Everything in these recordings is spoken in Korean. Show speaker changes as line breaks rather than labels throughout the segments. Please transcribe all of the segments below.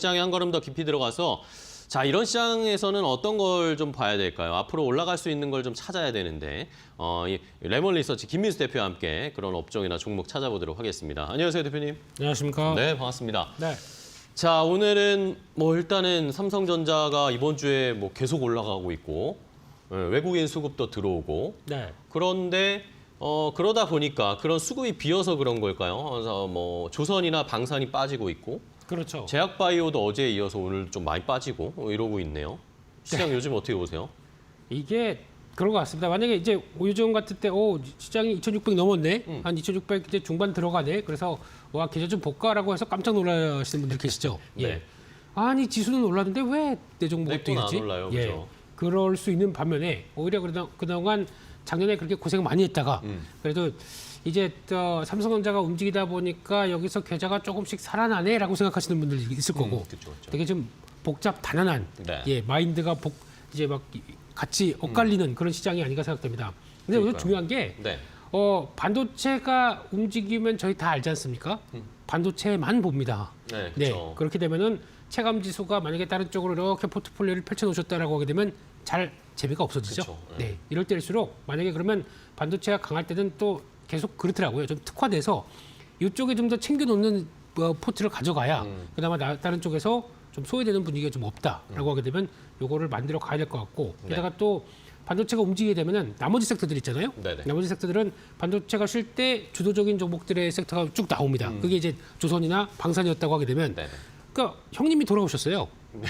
시장에 한 걸음 더 깊이 들어가서 자, 이런 시장에서는 어떤 걸 좀 봐야 될까요? 앞으로 올라갈 수 있는 걸 좀 찾아야 되는데 이 레몬 리서치 김민수 대표와 함께 그런 업종이나 종목 찾아보도록 하겠습니다. 안녕하세요, 대표님.
안녕하십니까?
네, 반갑습니다.
네.
자, 오늘은 일단은 삼성전자가 이번 주에 계속 올라가고 있고 외국인 수급도 들어오고
네.
그런데 그러다 보니까 그런 수급이 비어서 그런 걸까요? 그래서 조선이나 방산이 빠지고 있고
그렇죠.
제약바이오도 어제에 이어서 오늘 좀 많이 빠지고 이러고 있네요. 시장 요즘 어떻게 보세요?
이게 그런 것 같습니다. 만약에 이제 요즘 같을 때 시장이 2,600 넘었네. 한 2,600 이제 중반 들어가네. 그래서 와, 계좌 좀 볼까라고 해서 깜짝 놀라시는 분들 계시죠.
네.
예. 아니, 지수는 올랐는데 왜 내 종목은
내 건 안
뛰겠지?
올라요,
예.
그죠?
그럴 수 있는 반면에 오히려 그동안 작년에 그렇게 고생 많이 했다가 그래도 이제 삼성전자가 움직이다 보니까 여기서 계좌가 조금씩 살아나네라고 생각하시는 분들이 있을 거고
그쵸.
되게 좀 복잡 단단한
네.
마인드가 이제 막 같이 엇갈리는 그런 시장이 아닌가 생각됩니다. 근데 오늘 중요한 게
네.
반도체가 움직이면 저희 다 알지 않습니까? 반도체만 봅니다.
네, 그렇죠.
그렇게 되면은 체감 지수가 만약에 다른 쪽으로 이렇게 포트폴리오를 펼쳐 놓으셨다라고 하게 되면 잘 재미가 없어지죠.
그쵸.
네. 이럴 때일수록 만약에 그러면 반도체가 강할 때는 또 계속 그렇더라고요. 좀 특화돼서 이쪽에 좀 더 챙겨 놓는 포트를 가져가야 그나마 다른 쪽에서 좀 소외되는 분위기가 좀 없다라고 하게 되면 요거를 만들어 가야 될 것 같고 게다가 또 반도체가 움직이게 되면은 나머지 섹터들 있잖아요.
네네.
나머지 섹터들은 반도체가 쉴 때 주도적인 종목들의 섹터가 쭉 나옵니다. 그게 이제 조선이나 방산이었다고 하게 되면
네네.
그러니까 형님이 돌아오셨어요.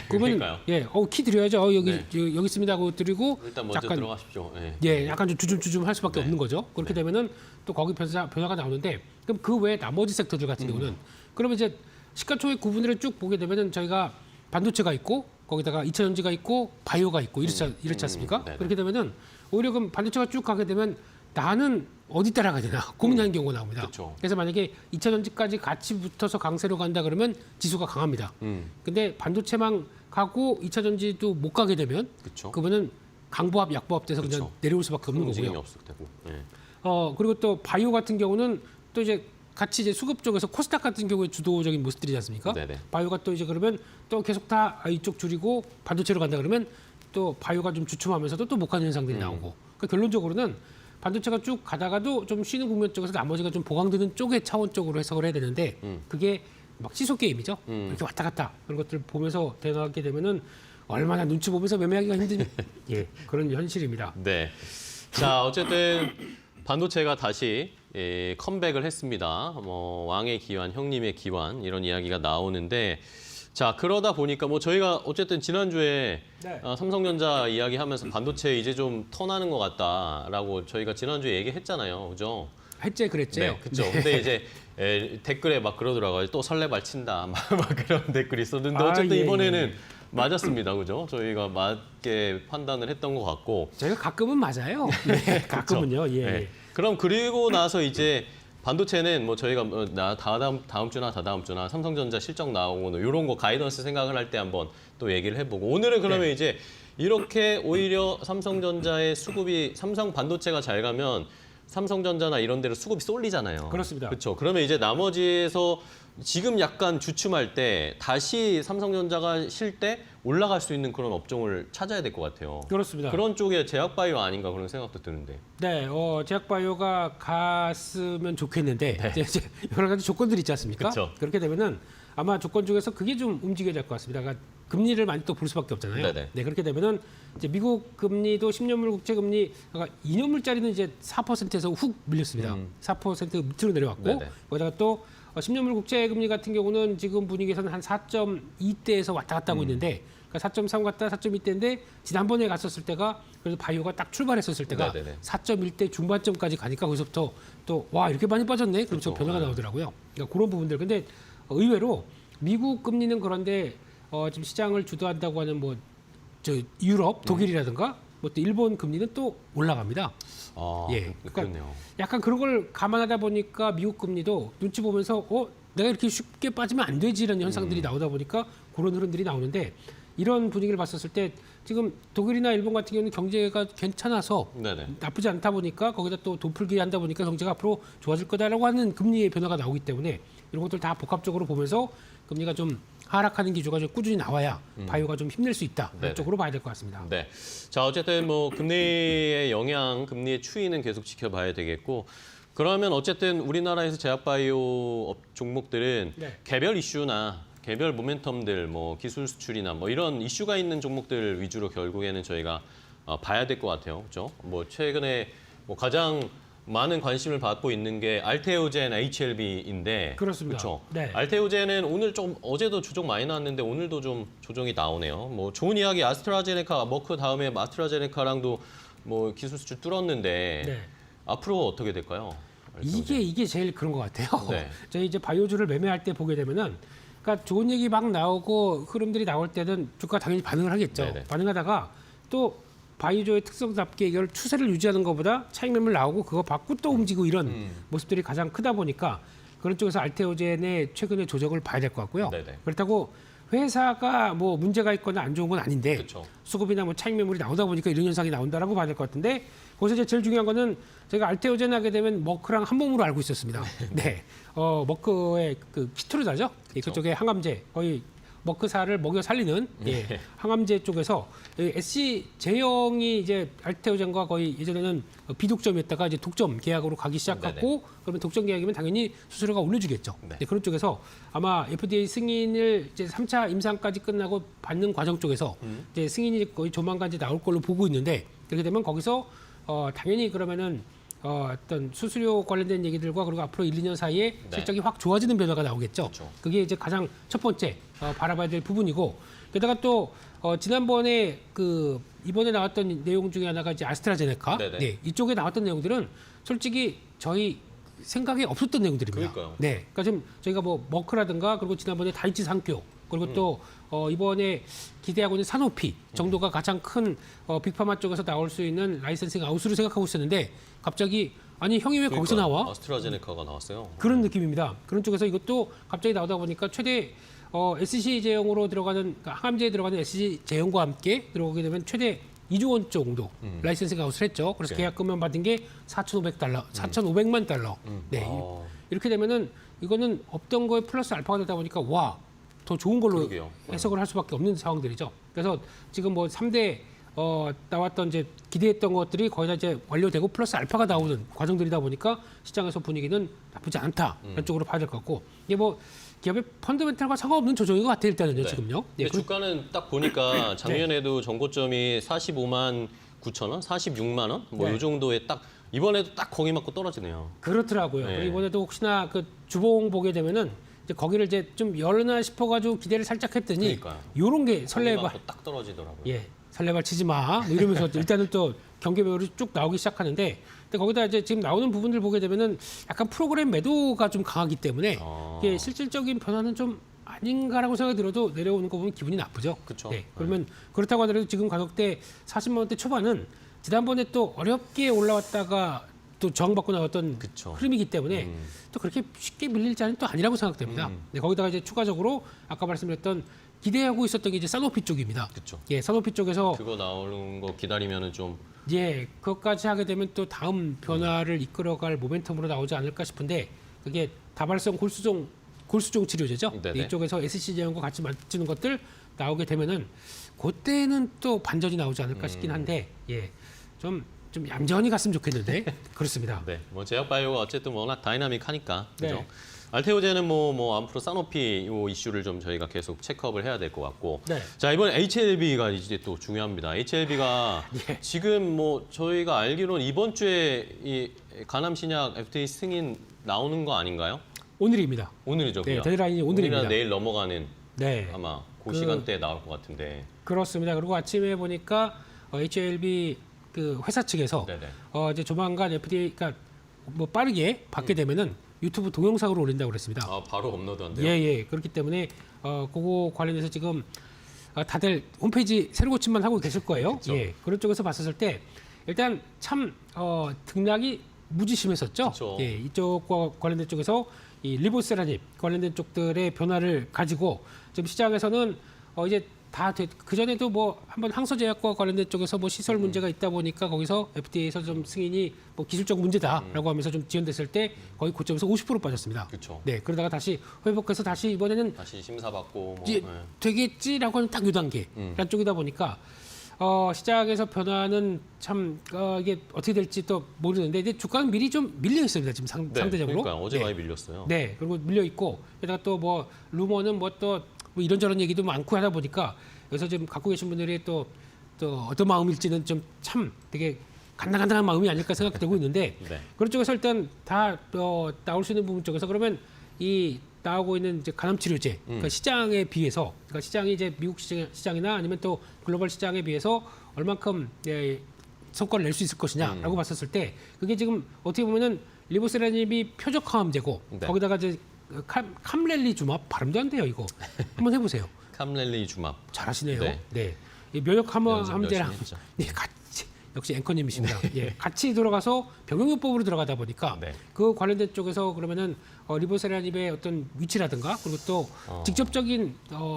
그러면
그러니까요.
키 드려야죠. 여기
네.
여기 있습니다 하고 드리고
일단 먼저
잠깐
들어가십시오. 네.
약간 좀 주춤주춤 할 수밖에 없는 거죠. 그렇게 되면은 또 거기 변화가 나오는데 그럼 그 외에 나머지 섹터들 같은 경우는 그러면 이제 시가총액 구분을 쭉 보게 되면은 저희가 반도체가 있고 거기다가 2차 전지가 있고 바이오가 있고 이렇지 않습니까?
네네.
그렇게 되면은 오히려 그럼 반도체가 쭉 가게 되면 나는 어디 따라가야 되나 고민하는 경우가 나옵니다.
그쵸.
그래서 만약에 2차 전지까지 같이 붙어서 강세로 간다 그러면 지수가 강합니다. 근데 반도체만 가고 2차 전지도 못 가게 되면
그쵸.
그러면은 강보합 약보합 돼서 그냥
그쵸.
내려올 수밖에 없는
움직임이
거고요.
없을 테고. 네.
그리고 또 바이오 같은 경우는 또 이제 같이 이제 수급 쪽에서 코스닥 같은 경우에 주도적인 모습들이지 않습니까?
네네.
바이오가 또 이제 그러면 또 계속 다 이쪽 줄이고 반도체로 간다 그러면 또 바이오가 좀 주춤하면서도 또 못 가는 현상들이 나오고. 그러니까 결론적으로는 반도체가 쭉 가다가도 좀 쉬는 국면 쪽에서 나머지가 좀 보강되는 쪽의 차원적으로 해석을 해야 되는데 그게 막 시소 게임이죠. 이렇게 왔다 갔다 그런 것들 보면서 대응하게 되면은 얼마나 눈치 보면서 매매하기가 힘든 그런 현실입니다.
네. 자, 어쨌든 반도체가 다시 컴백을 했습니다. 왕의 기환, 형님의 기환 이런 이야기가 나오는데 자, 그러다 보니까 저희가 어쨌든 지난주에
네.
삼성전자 이야기하면서 반도체 이제 좀 턴하는 것 같다라고 저희가 지난주에 얘기했잖아요. 그죠?
했제 그랬제요.
네, 그렇죠. 근데 이제 댓글에 막 그러더라고요. 또 설레발 친다. 막 그런 댓글이 있었는데 어쨌든 이번에는 맞았습니다. 그죠? 저희가 맞게 판단을 했던 것 같고.
저희가 가끔은 맞아요. 네, 가끔은요.
네. 그럼 그리고 나서 이제 반도체는 저희가 다음 주나 다다음 주나 삼성전자 실적 나오고 이런 거 가이던스 생각을 할 때 한번 또 얘기를 해보고 오늘은 그러면 이제 이렇게 오히려 삼성전자의 수급이 삼성 반도체가 잘 가면 삼성전자나 이런 데로 수급이 쏠리잖아요.
그렇습니다.
그렇죠. 그러면 이제 나머지에서 지금 약간 주춤할 때 다시 삼성전자가 쉴 때 올라갈 수 있는 그런 업종을 찾아야 될 것 같아요.
그렇습니다.
그런 쪽에 제약바이오 아닌가 그런 생각도 드는데.
네, 제약바이오가 갔으면 좋겠는데 이제 여러 가지 조건들이 있지 않습니까?
그쵸.
그렇게 되면은 아마 조건 중에서 그게 좀 움직여야 될 것 같습니다. 그러니까 금리를 많이 또 볼 수밖에 없잖아요.
네네.
네, 그렇게 되면은 이제 미국 금리도 10년물 국채 금리, 그러니까 2년물짜리는 이제 4%에서 훅 밀렸습니다. 4% 밑으로 내려왔고
네네.
거기다가 또 10년물 국채 금리 같은 경우는 지금 분위기에서는 한 4.2대에서 왔다 갔다 하고 있는데 그러니까 4.3 갔다 4.2대인데 지난번에 갔었을 때가 그래서 바이오가 딱 출발했었을 때가
네네네.
4.1대 중반점까지 가니까 거기서부터 또 와 이렇게 많이 빠졌네. 그럼 좀
그렇죠.
변화가 나오더라고요. 그러니까 그런 부분들. 근데 의외로 미국 금리는 그런데 지금 시장을 주도한다고 하는 유럽, 독일이라든가 또 일본 금리는 또 올라갑니다. 그러니까
그렇네요.
약간 그런 걸 감안하다 보니까 미국 금리도 눈치 보면서 내가 이렇게 쉽게 빠지면 안 되지라는 현상들이 나오다 보니까 그런 흐름들이 나오는데 이런 분위기를 봤었을 때 지금 독일이나 일본 같은 경우는 경제가 괜찮아서
네네.
나쁘지 않다 보니까 거기다 또 돈 풀기 한다 보니까 경제가 앞으로 좋아질 거다라고 하는 금리의 변화가 나오기 때문에 이런 것들 다 복합적으로 보면서 금리가 좀 하락하는 기조가 좀 꾸준히 나와야 바이오가 좀 힘낼 수 있다.
네네.
이쪽으로 봐야 될 것 같습니다.
네. 자, 어쨌든 뭐 금리의 영향, 금리의 추이는 계속 지켜봐야 되겠고, 그러면 어쨌든 우리나라에서 제약바이오 종목들은
네.
개별 이슈나 개별 모멘텀들, 뭐 기술 수출이나 뭐 이런 이슈가 있는 종목들 위주로 결국에는 저희가 봐야 될 것 같아요. 그렇죠? 뭐 최근에 뭐 가장 많은 관심을 받고 있는 게 알테오젠 HLB인데
그렇습니다.
그렇죠.
네.
알테오젠은 오늘 좀 어제도 조정 많이 나왔는데 오늘도 좀 조정이 나오네요. 뭐 좋은 이야기 아스트라제네카, 머크 다음에 아스트라제네카랑도 뭐 기술 수출 뚫었는데
네.
앞으로 어떻게 될까요?
이게 제일 그런 것 같아요.
네.
저희 이제 바이오주를 매매할 때 보게 되면은, 그러니까 좋은 얘기 막 나오고 흐름들이 나올 때는 주가 당연히 반응을 하겠죠.
네네.
반응하다가 또 바이오주의 특성답게 이걸 추세를 유지하는 것보다 차익 매물 나오고 그거 받고 또 움직이고 이런 모습들이 가장 크다 보니까 그런 쪽에서 알테오젠의 최근의 조정을 봐야 될 것 같고요.
네네.
그렇다고 회사가 뭐 문제가 있거나 안 좋은 건 아닌데
그렇죠.
수급이나 뭐 차익 매물이 나오다 보니까 이런 현상이 나온다라고 봐야 될 것 같은데, 거기서 이제 제일 중요한 거는 제가 알테오젠 하게 되면 머크랑 한 몸으로 알고 있었습니다. 네, 머크의 그 키트루다죠. 그쪽에 항암제 거의 머크사를 먹여 살리는 항암제 쪽에서 SC 제형이 이제 알테오젠과 거의 예전에는 비독점이었다가 이제 독점 계약으로 가기 시작했고, 그러면 독점 계약이면 당연히 수수료가 올려주겠죠.
네.
네, 그런 쪽에서 아마 FDA 승인을 이제 3차 임상까지 끝나고 받는 과정 쪽에서 이제 승인이 거의 조만간 이제 나올 걸로 보고 있는데, 그렇게 되면 거기서 당연히 그러면은 어떤 수수료 관련된 얘기들과 그리고 앞으로 1, 2년 사이에 실적이 확 좋아지는 변화가 나오겠죠.
그렇죠.
그게 이제 가장 첫 번째 바라봐야 될 부분이고, 게다가 또 지난번에 그 이번에 나왔던 내용 중에 하나가 이제 아스트라제네카,
네네.
네, 이쪽에 나왔던 내용들은 솔직히 저희 생각에 없었던 내용들입니다.
그러니까요.
네, 그러니까 지금 저희가 뭐 머크라든가 그리고 지난번에 다이치 상교 그리고 또 이번에 기대하고 있는 사노피 정도가 가장 큰 빅파마 쪽에서 나올 수 있는 라이센싱 아웃으로 생각하고 있었는데, 갑자기 아니 형이 왜 거기서
그러니까
나와?
아스트라제네카가 나왔어요.
그런 느낌입니다. 그런 쪽에서 이것도 갑자기 나오다 보니까 최대 SC 제형으로 들어가는, 그러니까 항암제에 들어가는 SC 제형과 함께 들어오게 되면 최대 2조 원 정도 라이센싱 아웃을 했죠. 그래서
네.
계약금만 받은 게 4,500달러, 4,500만 달러. 네, 이렇게 되면은 이거는 없던 거에 플러스 알파가 되다 보니까 와, 더 좋은 걸로
그러게요.
해석을 할 수밖에 없는 상황들이죠. 그래서 지금 뭐 3대 나왔던 이제 기대했던 것들이 거의 다 이제 완료되고 플러스 알파가 나오는 과정들이다 보니까 시장에서 분위기는 나쁘지 않다. 그런 쪽으로 봐야 될 것 같고, 이게 뭐 기업의 펀더멘탈과 상관없는 조정인 것 같아요. 일단은요,
네.
지금요.
근데 주가는 딱 보니까 작년에도 전고점이 45만 9천 원, 46만 원, 뭐
네.
이 정도에 딱 이번에도 딱 거기 맞고 떨어지네요.
그렇더라고요.
네.
그리고 이번에도 혹시나 그 주봉 보게 되면은 이제 거기를 이제 좀 열나 싶어가지고 기대를 살짝 했더니
그러니까요.
요런 게
거기
설레발,
맞고 딱 떨어지더라고요.
예, 설레발 치지 마. 뭐 이러면서 일단은 또 경계 배열이 쭉 나오기 시작하는데, 근데 거기다 이제 지금 나오는 부분들 보게 되면은 약간 프로그램 매도가 좀 강하기 때문에 이게 실질적인 변화는 좀 아닌가라고 생각이 들어도 내려오는 거 보면 기분이 나쁘죠.
그쵸.
네, 그러면 그렇다고 하더라도 지금 가격대 40만 원대 초반은 지난번에 또 어렵게 올라왔다가 또 저항받고 나왔던
그쵸.
흐름이기 때문에 또 그렇게 쉽게 밀릴 자는 또 아니라고 생각됩니다. 네, 거기다가 이제 추가적으로 아까 말씀드렸던 기대하고 있었던 게 이제 사노피 쪽입니다.
그쵸.
예, 사노피 쪽에서
그거 나오는 거 기다리면은 좀
예, 그것까지 하게 되면 또 다음 변화를 이끌어갈 모멘텀으로 나오지 않을까 싶은데, 그게 다발성 골수종 치료제죠.
네네.
이쪽에서 SC 제형과 같이 맞추는 것들 나오게 되면은 그때는 또 반전이 나오지 않을까 싶긴 한데, 예, 좀 얌전히 갔으면 좋겠는데 그렇습니다.
네, 뭐 제약바이오가 어쨌든 워낙 다이나믹하니까 그죠.
네.
알테오젠은 뭐 앞으로 사노피 요 이슈를 좀 저희가 계속 체크업을 해야 될 것 같고.
네.
자, 이번 HLB가 이제 또 중요합니다. HLB가
예.
지금 뭐 저희가 알기로는 이번 주에 이 간암 신약 FDA 승인 나오는 거 아닌가요?
오늘입니다.
오늘이죠.
네,
그냥.
데드라인이 오늘입니다.
오늘이나 내일 넘어가는
네,
아마 그
그-
시간대에 나올 것 같은데.
그렇습니다. 그리고 아침에 보니까 HLB 그 회사 측에서
네네.
이제 조만간 FDA, 그러니까 뭐 빠르게 받게 되면은 유튜브 동영상으로 올린다고 그랬습니다.
아, 바로 업로드한대요.
예. 그렇기 때문에 그거 관련해서 지금 다들 홈페이지 새로 고침만 하고 계실 거예요.
그쵸.
예. 그런 쪽에서 봤었을 때 일단 참 등락이 무지 심했었죠.
그쵸.
예. 이쪽과 관련된 쪽에서 이 리보세라닙 관련된 쪽들의 변화를 가지고 지금 시장에서는 이제 그 전에도 뭐 한번 항서제약과 관련된 쪽에서 뭐 시설 문제가 있다 보니까 거기서 FDA에서 좀 승인이 뭐 기술적 문제다라고 하면서 좀 지연됐을 때 거의 고점에서 50% 빠졌습니다.
그렇죠.
네, 그러다가 다시 회복해서 다시 이번에는
다시 심사받고 뭐,
이제 되겠지라고 하는 딱 요 단계란 쪽이다 보니까 시장에서 변화는 참 이게 어떻게 될지 또 모르는데 이제 주가는 미리 좀 밀려 있습니다. 지금 상대적으로.
그러니까 어제
네.
많이 밀렸어요.
네, 그리고 밀려 있고 게다가 또 뭐 루머는 뭐 또 뭐 이런저런 얘기도 많고 하다 보니까 여기서 지금 갖고 계신 분들이 또 어떤 마음일지는 좀 참 되게 간당간당한 마음이 아닐까 생각되고 있는데
네.
그런 쪽에서 일단 다 나올 수 있는 부분 쪽에서 그러면 이 나오고 있는 이제 간암 치료제 그러니까 시장에 비해서 그러니까 시장이 이제 미국 시장이나 아니면 또 글로벌 시장에 비해서 얼만큼 성과를 낼 수 있을 것이냐라고 봤었을 때 그게 지금 어떻게 보면은 리보세라닙이 표적 항암제고
네.
거기다가 이제 캄렐리주맙 발음도 안 돼요 이거 한번 해보세요.
캄렐리 주맙.
잘하시네요.
네.
네. 이 면역 항암제랑
열심히 했죠.
네, 같이 역시 앵커님이십니다. 예, 같이 들어가서 병용요법으로 들어가다 보니까
네.
그 관련된 쪽에서 그러면은 리보세라닙의 어떤 위치라든가 그리고 또 직접적인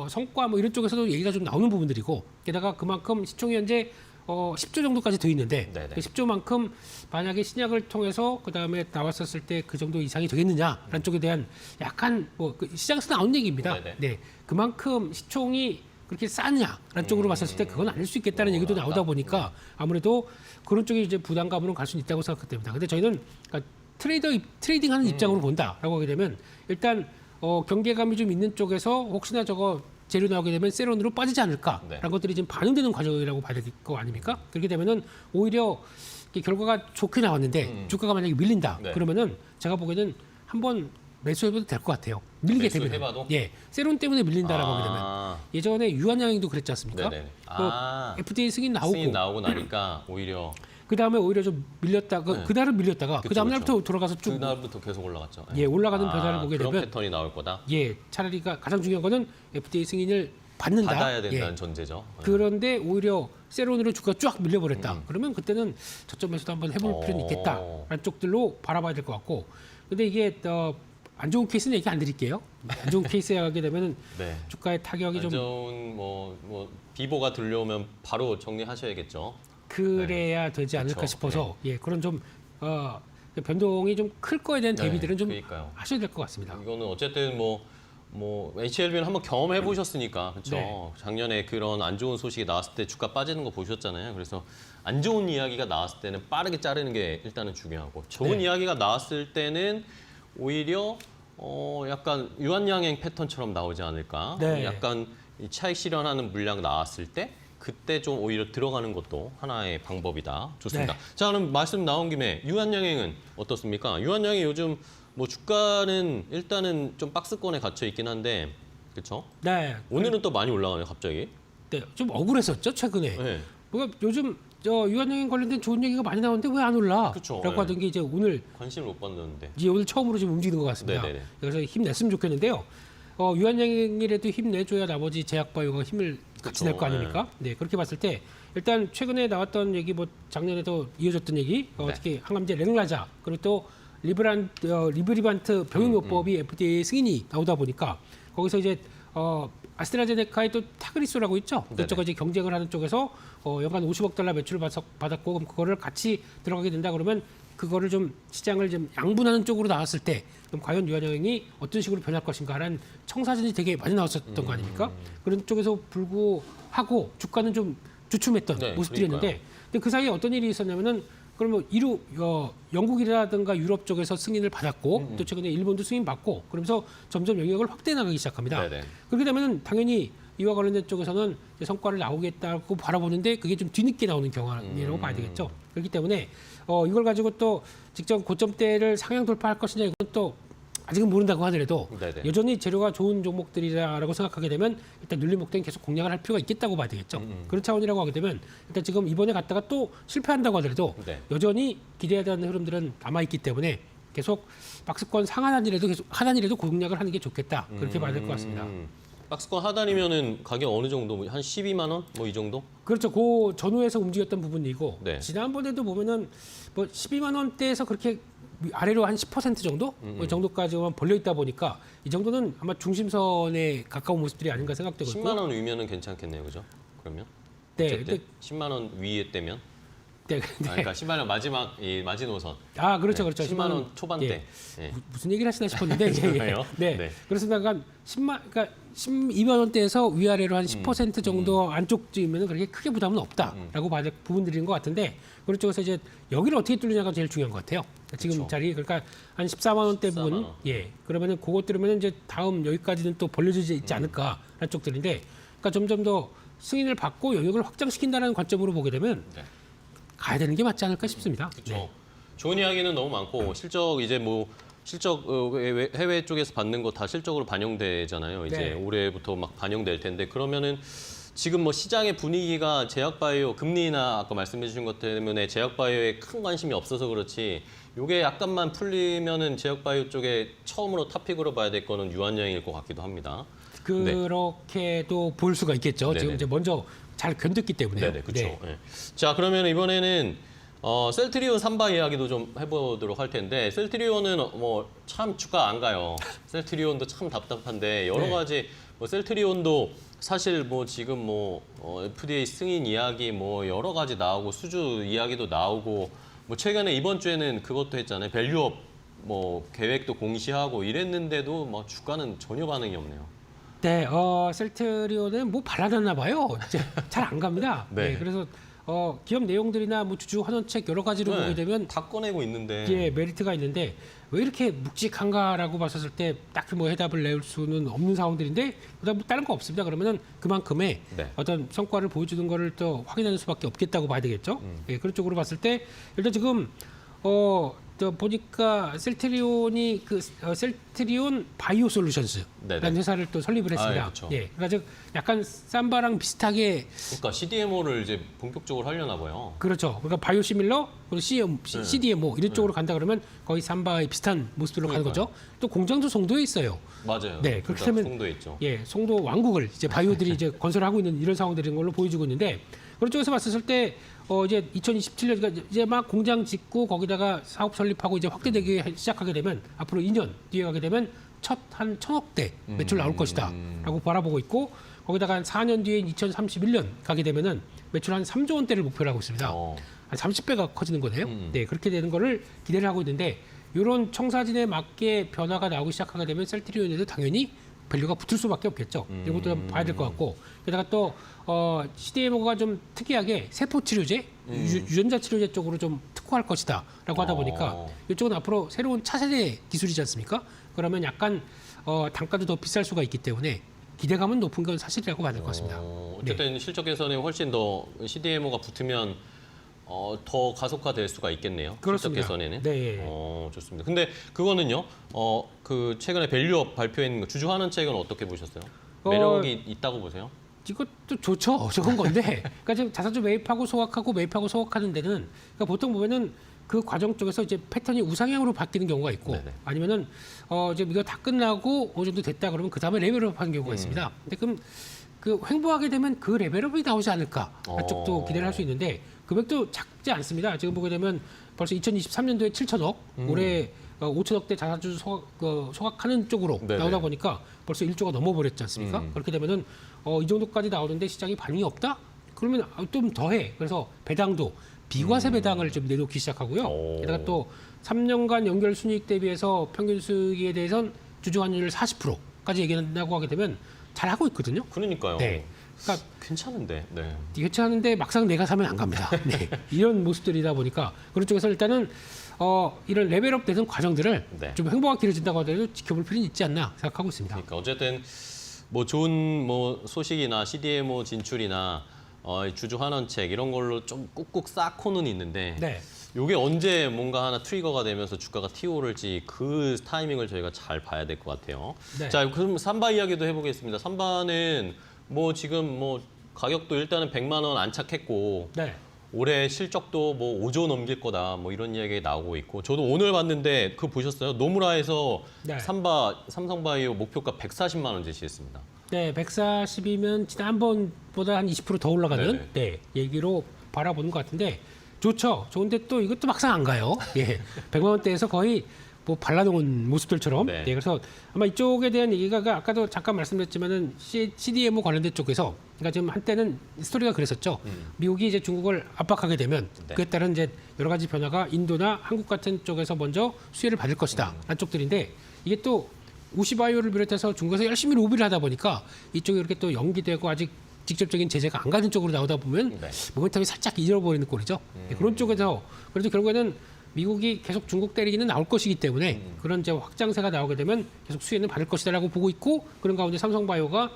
성과 뭐 이런 쪽에서도 얘기가 좀 나오는 부분들이고 게다가 그만큼 시총이 현재 10조 정도까지 돼 있는데
네네.
그 10조만큼 만약에 신약을 통해서 그 다음에 나왔었을 때 그 정도 이상이 되겠느냐라는 쪽에 대한 약간 그 시장에서 나온 얘기입니다.
네네.
네, 그만큼 시총이 그렇게 싸냐라는 쪽으로 봤었을 때 그건 아닐 수 있겠다는 얘기도 나오다 보니까 아무래도 그런 쪽에 이제 부담감으로 갈 수는 있다고 생각됩니다. 근데 저희는 그러니까 트레이딩하는 입장으로 본다라고 하게 되면 일단 경계감이 좀 있는 쪽에서 혹시나 저거 재료 나오게 되면 세론으로 빠지지 않을까라는
네.
것들이 지금 반영되는 과정이라고 봐야 될 거 아닙니까? 그렇게 되면은 오히려 이게 결과가 좋게 나왔는데 주가가 만약에 밀린다
네.
그러면은 제가 보기에는 한번 매수해봐도 될 것 같아요. 밀리게 되면
매수해봐도?
예, 세론 때문에 밀린다라고 하게 되면
아,
예전에 유한양행도 그랬지 않습니까?
네네.
그 FDA 승인 나오고
승인 나오고 나니까 오히려
그 다음에 오히려 좀 밀렸다가 그 달은 밀렸다가 그 다음 날부터 돌아가서 쭉
그날부터 계속 올라갔죠.
예, 올라가는 변화를 보게
그런
되면
패턴이 나올 거다.
예, 차라리 가장 중요한 거는 FDA 승인을 받는다.
받아야 된다는
예.
전제죠.
그런데 오히려 세론으로 주가 쫙 밀려버렸다. 그러면 그때는 저점에서도 한번 해볼 필요는 있겠다라는 쪽들로 바라봐야 될 것 같고. 근데 이게 안 좋은 케이스는 얘기 안 드릴게요. 안 좋은 케이스에 가게 되면은
네.
주가의 타격이
안
좀
좋은 뭐 비보가 들려오면 바로 정리하셔야겠죠.
그래야 되지 않을까
그렇죠.
싶어서 예, 그런 좀 변동이 좀 클 거에 대한 대비들은 좀
그러니까요.
하셔야 될 것 같습니다.
이거는 어쨌든 뭐 HLB는 한번 경험해 보셨으니까 그렇죠.
네.
작년에 그런 안 좋은 소식이 나왔을 때 주가 빠지는 거 보셨잖아요. 그래서 안 좋은 이야기가 나왔을 때는 빠르게 자르는 게 일단은 중요하고 좋은
네.
이야기가 나왔을 때는 오히려 약간 유한양행 패턴처럼 나오지 않을까.
네.
약간 이 차익 실현하는 물량 나왔을 때 그때 좀 오히려 들어가는 것도 하나의 방법이다. 좋습니다.
네.
자, 그럼 말씀 나온 김에 유한양행은 어떻습니까? 유한양행 요즘 뭐 주가는 일단은 좀 박스권에 갇혀 있긴 한데, 그렇죠?
네,
오늘은 또 많이 올라가네요, 갑자기.
네, 좀 억울했었죠 최근에.
네.
뭐가 요즘 유한양행 관련된 좋은 얘기가 많이 나오는데 왜 안 올라?
그쵸,
라고
네.
하던 게 이제 오늘
관심을 못 받는데.
오늘 처음으로 좀 움직이는 것 같습니다.
네네네.
그래서 힘냈으면 좋겠는데요. 유한양행이라도 힘내줘야 나머지 제약바이오가 힘을 같이
그쵸,
낼 거 아닙니까? 네, 그렇게 봤을 때 일단 최근에 나왔던 얘기 뭐 작년에도 이어졌던 얘기
네.
특히 항암제 랭라자 그리고 또 리브리반트 병용요법이 FDA 승인이 나오다 보니까 거기서 이제 아스트라제네카의 또 타그리소라고 있죠.
네네.
그쪽과 이제 경쟁을 하는 쪽에서 연간 50억 달러 매출을 받았고 그럼 그거를 같이 들어가게 된다 그러면 그거를 좀 시장을 좀 양분하는 쪽으로 나왔을 때 그럼 과연 유한양행이 어떤 식으로 변할 것인가라는 청사진이 되게 많이 나왔었던 거 아닙니까? 그런 쪽에서 불구하고 주가는 좀 주춤했던
네,
모습들이었는데 근데 그 사이에 어떤 일이 있었냐면은 그러면 영국이라든가 유럽 쪽에서 승인을 받았고 또 최근에 일본도 승인 받고 그러면서 점점 영역을 확대해 나가기 시작합니다.
네네.
그렇게 되면은 당연히 이와 관련된 쪽에서는 이제 성과를 나오겠다고 바라보는데 그게 좀 뒤늦게 나오는 경향이라고 봐야 되겠죠. 그렇기 때문에 이걸 가지고 또 직전 고점대를 상향 돌파할 것이냐 이건 또 아직은 모른다고 하더라도
네네.
여전히 재료가 좋은 종목들이라고 생각하게 되면 일단 눌림 목대는 계속 공략을 할 필요가 있겠다고 봐야 되겠죠. 그런 차원이라고 하게 되면 일단 지금 이번에 갔다가 또 실패한다고 하더라도
네.
여전히 기대해야 되는 흐름들은 남아있기 때문에 계속 박스권 상하단이라도 계속 하단이라도 공략을 하는 게 좋겠다. 그렇게 봐야 될 것 같습니다.
박스권 하단이면은 가격 어느 정도? 한 12만 원? 뭐 이 정도?
그렇죠. 그 전후에서 움직였던 부분이고
네.
지난번에도 보면은 뭐 12만 원대에서 그렇게 아래로 한 10% 정도 그 정도까지만 벌려 있다 보니까 이 정도는 아마 중심선에 가까운 모습들이 아닌가 생각되고 있고.
10만 원 위면은 괜찮겠네요, 그죠? 그러면
네,
어쨌든
근데
10만 원 위에 때면
네,
그러니까 10만 원 마지막 이 마지노선.
아 그렇죠,
네,
그렇죠.
10만 원 초반대.
예.
예.
무슨 얘기를 하시나 싶었는데 예, 예.
그래요?
네.
네.
그래서 약간 12만 원대에서 위아래로 한 10% 정도 안쪽쯤이면 그렇게 크게 부담은 없다라고 봐야 될 부분들인 것 같은데 그런 쪽에서 이제 여기를 어떻게 뚫느냐가 제일 중요한 것 같아요. 지금
그쵸.
자리 그러니까 한 14만 원대
14만
부분
원.
예 그러면은 그것 들으면 이제 다음 여기까지는 또 벌려지지 있지 않을까라는 쪽들인데 그러니까 점점 더 승인을 받고 영역을 확장시킨다는 관점으로 보게 되면
네.
가야 되는 게 맞지 않을까 싶습니다.
그렇죠. 좋은 이야기는 너무 많고 실적 이제 뭐 실적 해외 쪽에서 받는 거 다 실적으로 반영되잖아요. 이제
네.
올해부터 막 반영될 텐데 그러면은 지금 뭐 시장의 분위기가 제약바이오 금리나 아까 말씀해 주신 것 때문에 제약바이오에 큰 관심이 없어서 그렇지 요게 약간만 풀리면은 제약바이오 쪽에 처음으로 탑픽으로 봐야 될 거는 유한양일 것 같기도 합니다.
그렇게도 볼 수가 있겠죠.
네네.
지금 이제 먼저 잘 견뎠기 때문에.
네네, 그렇죠. 네. 자, 그러면 이번에는 셀트리온 삼바 이야기도 좀 해보도록 할 텐데 셀트리온은 뭐 참 주가 안 가요. 셀트리온도 참 답답한데 여러
네.
가지 뭐 셀트리온도 사실 뭐 지금 뭐 FDA 승인 이야기 뭐 여러 가지 나오고 수주 이야기도 나오고 뭐 최근에 이번 주에는 그것도 했잖아요. 밸류업 뭐 계획도 공시하고 이랬는데도 뭐 주가는 전혀 반응이 없네요.
네, 셀트리온은 뭐 발라놨나 봐요. 잘 안 갑니다.
네.
네. 그래서 기업 내용들이나 뭐 주주 환원책 여러 가지로 보게 되면
다 꺼내고 있는데
예, 메리트가 있는데 왜 이렇게 묵직한가라고 봤었을 때 딱히 뭐 해답을 낼 수는 없는 상황들인데 그다음 뭐 다른 거 없습니다. 그러면은 그만큼의
네.
어떤 성과를 보여주는 거를 또 확인하는 수밖에 없겠다고 봐야 되겠죠. 예, 그런 쪽으로 봤을 때 일단 지금 또 보니까 셀트리온이 셀트리온 바이오 솔루션스라는
네네.
회사를 또 설립을 했습니다.
아, 그렇죠.
예, 그러니까 즉 약간 삼바랑 비슷하게
그러니까 CDMO를 이제 본격적으로 하려나 봐요.
그렇죠. 그러니까 바이오 시밀러 그리고 CDMO 이런 쪽으로 간다 그러면 거의 삼바의 비슷한 모습으로 가는
그러니까요.
거죠. 또 공장도 송도에 있어요.
맞아요.
네, 그렇게 되면
송도에 있죠.
예, 송도 왕국을 이제 바이오들이 이제 건설하고 있는 이런 상황들인 걸로 보여주고 있는데 그런 쪽에서 봤을 때 이제 2027년 그러니까 이제 막 공장 짓고 거기다가 사업 설립하고 이제 확대되기 시작하게 되면 앞으로 2년 뒤에 가게 되면 첫 한 1,000억대 매출 나올 것이다라고 바라보고 있고 거기다가 한 4년 뒤인 2031년 가게 되면은 매출 한 3조 원대를 목표로 하고 있습니다.
어.
한 30배가 커지는 거네요. 네, 그렇게 되는 거를 기대를 하고 있는데 이런 청사진에 맞게 변화가 나오기 시작하게 되면 셀트리온에도 당연히 밸류가 붙을 수밖에 없겠죠. 이런 것도 좀 봐야 될 것 같고 게다가 또 CDMO가 좀 특이하게 세포 치료제, 유전자 치료제 쪽으로 좀 특화할 것이다라고 하다 보니까 이쪽은 앞으로 새로운 차세대 기술이지 않습니까? 그러면 약간 단가도 더 비쌀 수가 있기 때문에 기대감은 높은 건 사실이라고 봐야 될 것 같습니다.
어쨌든 실적 개선에 훨씬 더 CDMO가 붙으면 더 가속화될 수가 있겠네요.
그렇습니다.
실적 개선에는.
네.
좋습니다. 근데 그거는요. 그 최근에 밸류업 발표했는 거 주주 환원책은 어떻게 보셨어요? 매력이 있다고 보세요?
이것도 좋죠. 좋은 건데. 그러니까 지금 자사주 매입하고 소각하고 매입하고 소각하는 데는 그러니까 보통 보면은 그 과정 쪽에서 이제 패턴이 우상향으로 바뀌는 경우가 있고
네네.
아니면은 지금 이거 다 끝나고 어느 정도 됐다 그러면 그 다음에 레벨업 하는 경우가 있습니다. 근데 그럼 그 횡보하게 되면 그 레벨업이 나오지 않을까 쪽도 기대를 할 수 있는데 금액도 작지 않습니다. 지금 보게 되면 벌써 2023년도에 7천억, 올해 5천억대 자사주 소각하는 쪽으로
네네.
나오다 보니까 벌써 1조가 넘어버렸지 않습니까? 그렇게 되면은 이 정도까지 나오는데 시장이 반응이 없다? 그러면 좀 더해. 그래서 배당도 비과세 배당을 좀 내놓기 시작하고요. 게다가 또 3년간 연결 순이익 대비해서 평균 수익에 대해선 주주 환율 40%까지 얘기한다고 하게 되면 잘 하고 있거든요.
그러니까요.
네. 그러니까
괜찮은데. 네.
예측하는데 막상 내가 사면 안 갑니다. 네. 이런 모습들이다 보니까 그런 쪽에서 일단은 이런 레벨업 되는 과정들을
네.
좀 행보가 길어진다고 하더라도 지켜볼 필요는 있지 않나 생각하고 있습니다.
그러니까 어쨌든 뭐 좋은 뭐 소식이나 CDMO 진출이나 주주 환원책 이런 걸로 좀 꾹꾹 쌓고는 있는데
네.
이게 언제 뭔가 하나 트리거가 되면서 주가가 튀어오를지 그 타이밍을 저희가 잘 봐야 될 것 같아요.
네.
자, 그럼 삼바 이야기도 해보겠습니다. 삼바는 뭐 지금 뭐 가격도 일단은 100만 원 안착했고
네.
올해 실적도 뭐 5조 넘길 거다 뭐 이런 이야기 나오고 있고 저도 오늘 봤는데 그거 보셨어요? 노무라에서
네.
삼성바이오 목표가 140만 원 제시했습니다.
네, 140이면 지난번보다 한 20% 더 올라가는
네네.
네, 얘기로 바라보는 것 같은데 좋죠. 좋은데 또 이것도 막상 안 가요. 예. 100만 원대에서 거의 뭐 발라놓은 모습들처럼.
네.
예, 그래서 아마 이쪽에 대한 얘기가 아까도 잠깐 말씀드렸지만은 CDMO 관련된 쪽에서 그러니까 지금 한때는 스토리가 그랬었죠. 미국이 이제 중국을 압박하게 되면
네.
그에 따른 이제 여러 가지 변화가 인도나 한국 같은 쪽에서 먼저 수혜를 받을 것이다. 라는 쪽들인데 이게 또 우시바이오를 비롯해서 중국에서 열심히 로비를 하다 보니까 이쪽이 이렇게 또 연기되고 아직 직접적인 제재가 안 가는 쪽으로 나오다 보면
네.
모멘텀이 살짝 잃어버리는 꼴이죠. 네, 그런 쪽에서 그래도 결국에는 미국이 계속 중국 때리기는 나올 것이기 때문에 그런 이제 확장세가 나오게 되면 계속 수혜는 받을 것이다라고 보고 있고 그런 가운데 삼성바이오가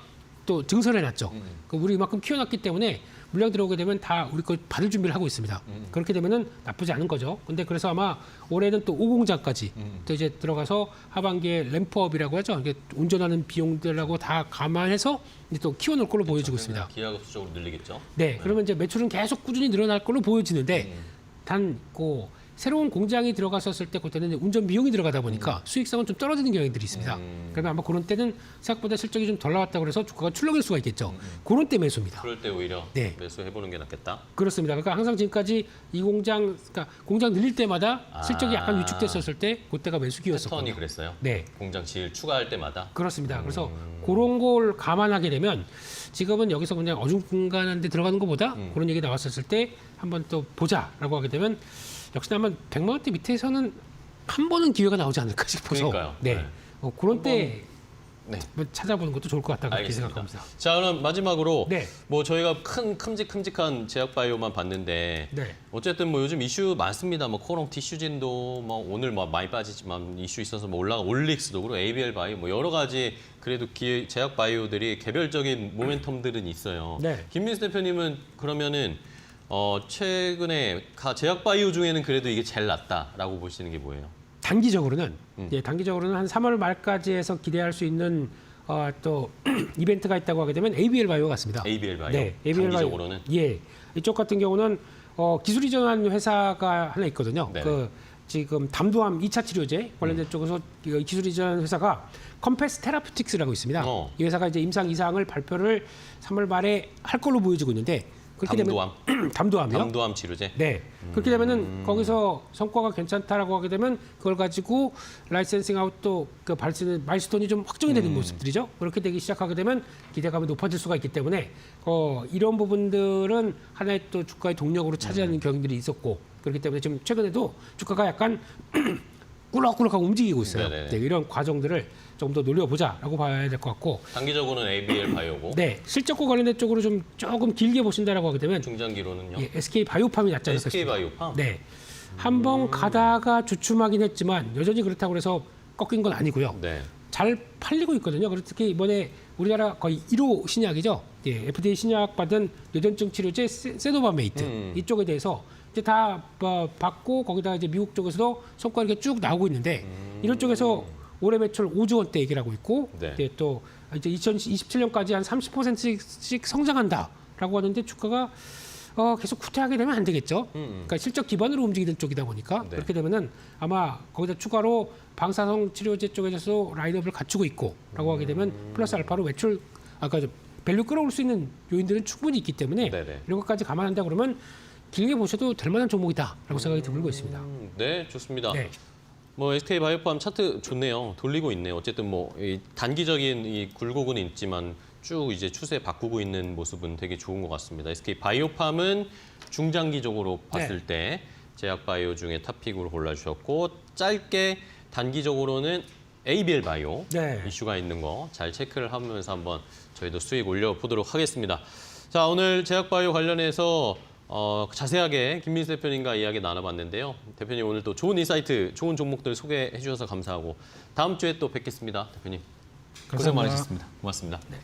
또 증설해놨죠. 우리 이만큼 키워놨기 때문에 물량 들어오게 되면 다 우리 거 받을 준비를 하고 있습니다. 그렇게 되면은 나쁘지 않은 거죠. 근데 그래서 아마 올해는 또 5공장까지 또 이제 들어가서 하반기에 램프업이라고 하죠. 이게 운전하는 비용들하고 다 감안해서 이제 또 키워놓을 걸로 보여지고 있습니다.
기하급수적으로 늘리겠죠.
네, 그러면 이제 매출은 계속 꾸준히 늘어날 걸로 보여지는데 단 새로운 공장이 들어갔었을 때 그때는 이제 운전 비용이 들어가다 보니까 수익성은 좀 떨어지는 경향들이 있습니다. 그러면 아마 그런 때는 생각보다 실적이 좀 덜 나왔다 그래서 주가가 출렁일 수가 있겠죠. 그런 때 매수입니다.
그럴 때 오히려
네.
매수해보는 게 낫겠다.
그렇습니다. 그러니까 항상 지금까지 이 공장, 그러니까 공장 늘릴 때마다 실적이 약간 위축됐었을 때 그때가 매수기였었거든요.
패턴이 그랬어요.
네.
공장 질 추가할 때마다.
그렇습니다. 그래서 그런 걸 감안하게 되면 지금은 여기서 그냥 어중간한 데 들어가는 것보다 그런 얘기 나왔었을 때 한번 또 보자라고 하게 되면 역시나 아마 100만 원대 밑에서는 한 번은 기회가 나오지 않을까 싶어서
그러니까요.
네.
네.
그런 때
네.
한번 찾아보는 것도 좋을 것 같다고 그렇게
알겠습니다.
생각합니다.
자, 그럼 마지막으로
네.
뭐 저희가 큼직한 제약바이오만 봤는데
네.
어쨌든 뭐 요즘 이슈 많습니다. 뭐 코롱 티슈진도 뭐 오늘 뭐 많이 빠지지만 이슈 있어서 뭐 올릭스도 그렇고 ABL 바이오 뭐 여러 가지 그래도 제약바이오들이 개별적인 모멘텀들은 있어요.
네.
김민수 대표님은 그러면은 최근에 제약바이오 중에는 그래도 이게 제일 낫다라고 보시는 게 뭐예요?
단기적으로는 예, 단기적으로는 한 3월 말까지 해서 기대할 수 있는 또 이벤트가 있다고 하게 되면 ABL 바이오 같습니다.
ABL 바이오.
네, ABL
단기적으로는.
바이오. 예, 이쪽 같은 경우는 기술 이전한 회사가 하나 있거든요.
네네.
그 지금 담도암 2차 치료제 관련된 쪽에서 기술 이전 회사가 컴패스 테라퓨틱스라고 있습니다. 이 회사가 이제 임상 이상을 발표를 3월 말에 할 걸로 보여지고 있는데 그렇게
담도암.
되면 담도암이요?
담도암 치료제.
네. 그렇게 되면은 거기서 성과가 괜찮다라고 하게 되면 그걸 가지고 라이센싱 아웃도 그 발생 마일스톤이 좀 확정이 되는 모습들이죠. 그렇게 되기 시작하게 되면 기대감이 높아질 수가 있기 때문에 이런 부분들은 하나의 또 주가의 동력으로 차지하는 경향들이 있었고 그렇기 때문에 지금 최근에도 주가가 약간 꿀럭꿀럭하고 움직이고 있어요.
네네네.
네, 이런 과정들을 조금 더 노려보자라고 봐야 될 것 같고.
단기적으로는 ABL 바이오고.
네, 실적과 관련된 쪽으로 좀 조금 길게 보신다라고 하게 되면
중장기로는요.
예, SK 바이오팜이 낫지 않을까
SK
싶습니다.
바이오팜.
네. 한 번 가다가 주춤하긴 했지만 여전히 그렇다고 해서 꺾인 건 아니고요.
네.
잘 팔리고 있거든요. 그리고 특히 이번에 우리나라 거의 1호 신약이죠. 예, FDA 신약 받은 뇌전증 치료제 세노바메이트 이쪽에 대해서 이제 다 받고 거기다가 이제 미국 쪽에서도 성과가 이렇게 쭉 나오고 있는데 이런 쪽에서 올해 매출 5조 원대 얘기를 하고 있고
네.
예, 또 이제 2027년까지 한 30%씩 성장한다라고 하는데 주가가 계속 후퇴하게 되면 안 되겠죠. 그러니까 실적 기반으로 움직이는 쪽이다 보니까
네.
그렇게 되면은 아마 거기다 추가로 방사성 치료제 쪽에서 라인업을 갖추고 있고라고 하게 되면 플러스 알파로 매출 그러니까 밸류 끌어올 수 있는 요인들은 충분히 있기 때문에
네네.
이런 것까지 감안한다 그러면 길게 보셔도 될 만한 종목이다라고 생각이 들고 있습니다.
네, 좋습니다.
네.
뭐 SK 바이오팜 차트 좋네요. 돌리고 있네요. 어쨌든 뭐 이 단기적인 이 굴곡은 있지만 쭉 이제 추세 바꾸고 있는 모습은 되게 좋은 것 같습니다. SK 바이오팜은 중장기적으로 봤을 때 제약 바이오 중에 탑픽으로 골라주셨고 짧게 단기적으로는 ABL 바이오
네.
이슈가 있는 거 잘 체크를 하면서 한번 저희도 수익 올려보도록 하겠습니다. 자, 오늘 제약 바이오 관련해서 자세하게 김민수 대표님과 이야기 나눠봤는데요. 대표님 오늘 또 좋은 인사이트, 좋은 종목들 소개해 주셔서 감사하고 다음 주에 또 뵙겠습니다. 대표님 고생
감사합니다.
많으셨습니다. 고맙습니다.
네.